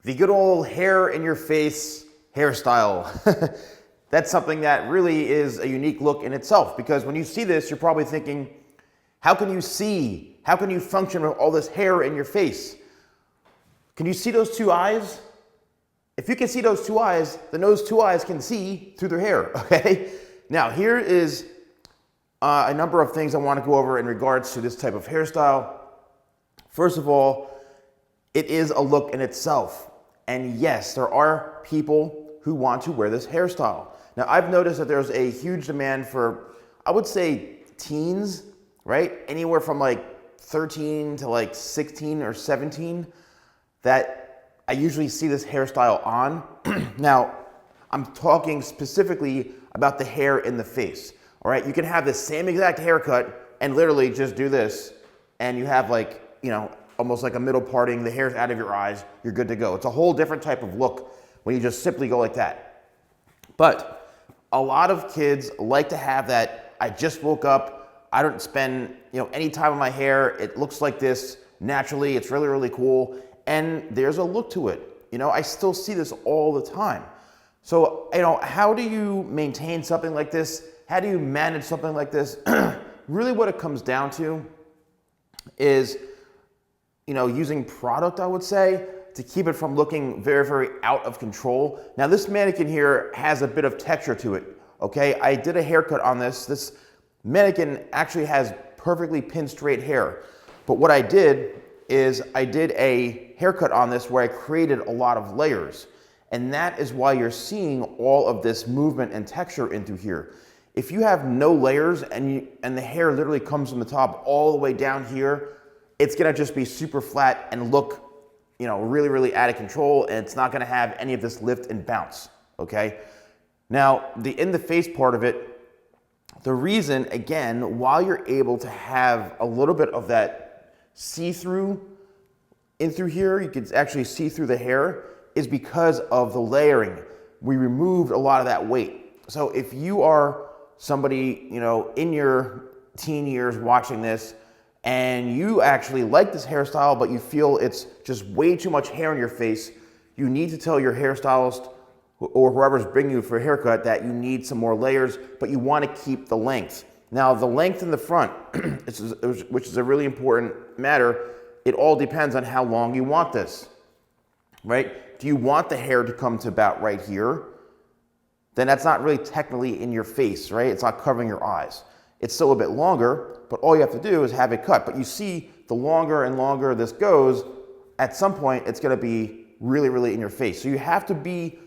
the good old hair in your face hairstyle. That's something that really is a unique look in itself, because when you see this, you're probably thinking, how can you see? How can you function with all this hair in your face? Can you see those two eyes? If you can see those two eyes, then those two eyes can see through their hair, okay? Now, here is a number of things I want to go over in regards to this type of hairstyle. First of all, it is a look in itself. And yes, there are people who want to wear this hairstyle. Now, I've noticed that there's a huge demand for, I would say, teens, right? Anywhere from like 13 to like 16 or 17, that I usually see this hairstyle on. Now, I'm talking specifically about the hair in the face, all right? You can have the same exact haircut and literally just do this, and you have like, you know, almost like a middle parting, the hair's out of your eyes, you're good to go. It's a whole different type of look when you just simply go like that. But a lot of kids like to have that, I just woke up, I don't spend, you know, any time on my hair, it looks like this naturally, it's really, really cool, and there's a look to it. You know, I still see this all the time. So, you know, how do you maintain something like this? How do you manage something like this? Really what it comes down to is, you know, using product, I would say, to keep it from looking very, very out of control. Now, this mannequin here has a bit of texture to it, okay? I did a haircut on this. This mannequin actually has perfectly pin straight hair. But what I did is I did a haircut on this where I created a lot of layers. And that is why you're seeing all of this movement and texture into here. If you have no layers and the hair literally comes from the top all the way down here, it's gonna just be super flat and look, you know, really, really out of control, and it's not gonna have any of this lift and bounce, okay? Now, the in the face part of it, the reason, again, while you're able to have a little bit of that see-through in through here, you can actually see through the hair, is because of the layering. We removed a lot of that weight. So if you are somebody, you know, in your teen years watching this, and you actually like this hairstyle, but you feel it's just way too much hair in your face, you need to tell your hairstylist or whoever's bringing you for a haircut that you need some more layers, but you want to keep the length. Now, the length in the front, which is a really important matter, it all depends on how long you want this, right? Do you want the hair to come to about right here? Then that's not really technically in your face, right? It's not covering your eyes. It's still a bit longer, but all you have to do is have it cut. But you see, the longer and longer this goes, at some point, it's gonna be really, really in your face. So you have to be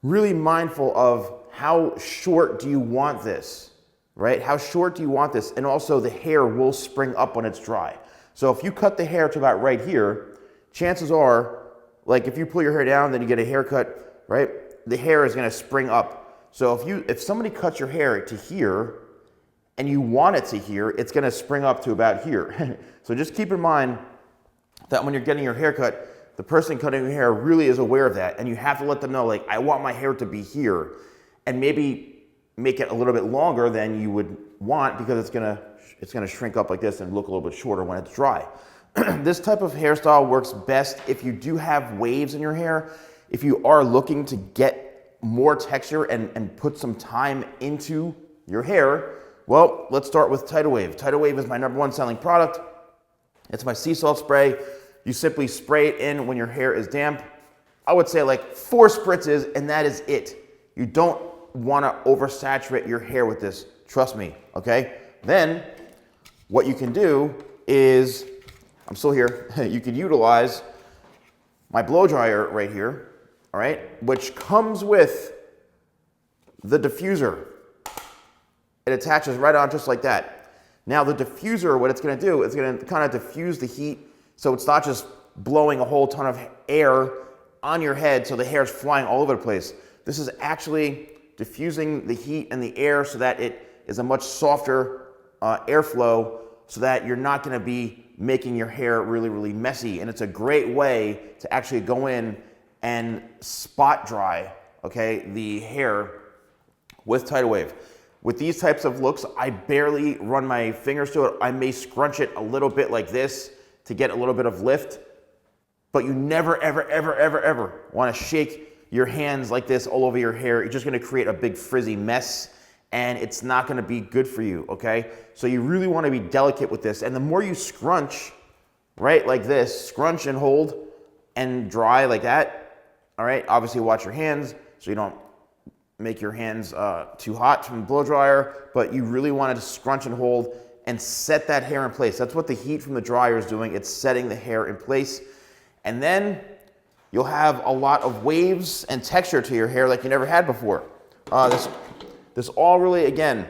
really mindful of how short do you want this, right? How short do you want this? And also the hair will spring up when it's dry. So if you cut the hair to about right here, chances are, like if you pull your hair down, then you get a haircut, right? The hair is gonna spring up. So if somebody cuts your hair to here, and you want it to here, it's gonna spring up to about here. So just keep in mind that when you're getting your haircut, the person cutting your hair really is aware of that, and you have to let them know, like, I want my hair to be here, and maybe make it a little bit longer than you would want, because it's gonna shrink up like this and look a little bit shorter when it's dry. This type of hairstyle works best if you do have waves in your hair. If you are looking to get more texture and put some time into your hair, well, let's start with Tidal Wave. Tidal Wave is my #1 selling product. It's my sea salt spray. You simply spray it in when your hair is damp. I would say like 4 spritzes, and that is it. You don't wanna oversaturate your hair with this, trust me, okay? Then, what you can do is, I'm still here, you can utilize my blow dryer right here, all right? Which comes with the diffuser. It attaches right on just like that. Now the diffuser, what it's gonna do, it's gonna kind of diffuse the heat, so it's not just blowing a whole ton of air on your head so the hair's flying all over the place. This is actually diffusing the heat and the air so that it is a much softer airflow, so that you're not gonna be making your hair really, really messy. And it's a great way to actually go in and spot dry, okay, the hair with Tidal Wave. With these types of looks, I barely run my fingers to it. I may scrunch it a little bit like this to get a little bit of lift, but you never, ever, ever, ever, ever want to shake your hands like this all over your hair. You're just going to create a big frizzy mess, and it's not going to be good for you, okay? So you really want to be delicate with this. And the more you scrunch, right, like this, scrunch and hold and dry like that, all right? Obviously watch your hands so you don't make your hands too hot from the blow dryer, but you really want to scrunch and hold and set that hair in place. That's what the heat from the dryer is doing. It's setting the hair in place. And then you'll have a lot of waves and texture to your hair like you never had before. This all really, again,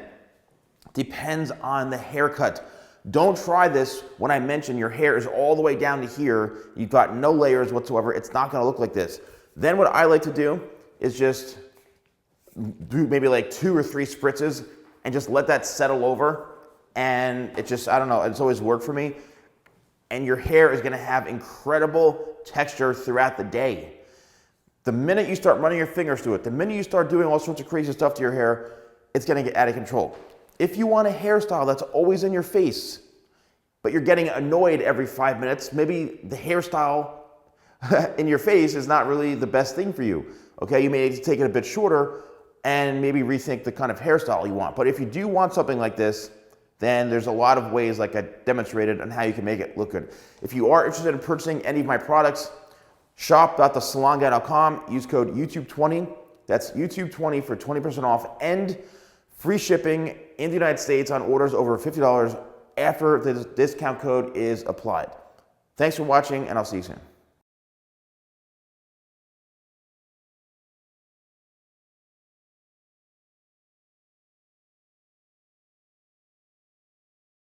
depends on the haircut. Don't try this when I mention your hair is all the way down to here. You've got no layers whatsoever. It's not gonna look like this. Then what I like to do is just do maybe like 2 or 3 spritzes and just let that settle over. And it just, I don't know, it's always worked for me. And your hair is gonna have incredible texture throughout the day. The minute you start running your fingers through it, the minute you start doing all sorts of crazy stuff to your hair, it's gonna get out of control. If you want a hairstyle that's always in your face, but you're getting annoyed every 5 minutes, maybe the hairstyle in your face is not really the best thing for you. Okay, you may need to take it a bit shorter and maybe rethink the kind of hairstyle you want. But if you do want something like this, then there's a lot of ways, like I demonstrated, on how you can make it look good. If you are interested in purchasing any of my products, shop.TheSalonGuy.com, use code YouTube20. That's YouTube20 for 20% off and free shipping in the United States on orders over $50 after the discount code is applied. Thanks for watching, and I'll see you soon.